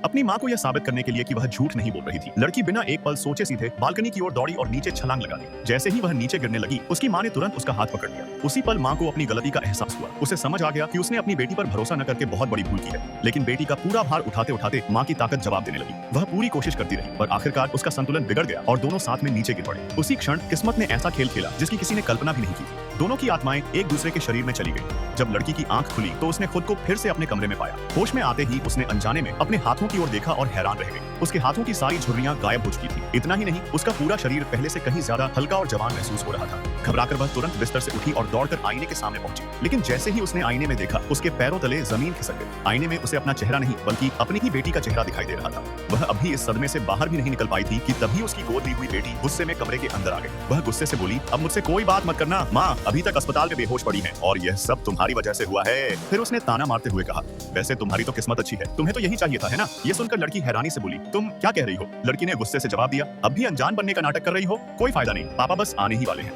अपनी माँ को यह साबित करने के लिए कि वह झूठ नहीं बोल रही थी, लड़की बिना एक पल सोचे सीधे बालकनी की ओर दौड़ी और नीचे छलांग लगा दी। जैसे ही वह नीचे गिरने लगी, उसकी माँ ने तुरंत उसका हाथ पकड़ लिया। उसी पल माँ को अपनी गलती का एहसास हुआ। उसे समझ आ गया कि उसने अपनी बेटी पर भरोसा न करके बहुत बड़ी भूल की है। लेकिन बेटी का पूरा भार उठाते उठाते माँ की ताकत जवाब देने लगी। वह पूरी कोशिश करती रही, पर आखिरकार उसका संतुलन बिगड़ गया और दोनों साथ में नीचे गिर पड़े। उसी क्षण किस्मत ने ऐसा खेल खेला जिसकी किसी ने कल्पना भी नहीं की। दोनों की आत्माएं एक दूसरे के शरीर में चली गई। जब लड़की की आंख खुली तो उसने खुद को फिर से अपने कमरे में पाया। होश में आते ही उसने अनजाने में अपने हाथों की ओर देखा और हैरान रह गई। उसके हाथों की सारी झुर्रियां गायब हो चुकी थी। इतना ही नहीं, उसका पूरा शरीर पहले से कहीं ज्यादा हल्का और जवान महसूस हो रहा था। घबराकर वह तुरंत बिस्तर से उठी और दौड़कर आईने के सामने पहुंची। लेकिन जैसे ही उसने आईने में देखा, उसके पैरों तले जमीन खिसक गई। आईने में उसे अपना चेहरा नहीं बल्कि अपनी ही बेटी का चेहरा दिखाई दे रहा था। वह अभी इस सदमे से बाहर भी नहीं निकल पाई थी कि तभी उसकी गोद ली हुई बेटी गुस्से में कमरे के अंदर आ गई। वह गुस्से से बोली, अब मुझसे कोई बात मत करना, माँ अभी तक अस्पताल में बेहोश पड़ी है और यह सब तुम्हारी वजह से हुआ है। फिर उसने ताना मारते हुए कहा, वैसे तुम्हारी तो किस्मत अच्छी है, तुम्हें तो यही चाहिए था, है ना? ये सुनकर लड़की हैरानी से बोली, तुम क्या कह रही हो? लड़की ने गुस्से से जवाब दिया, अब भी अनजान बनने का नाटक कर रही हो? कोई फायदा नहीं, पापा बस आने ही वाले हैं।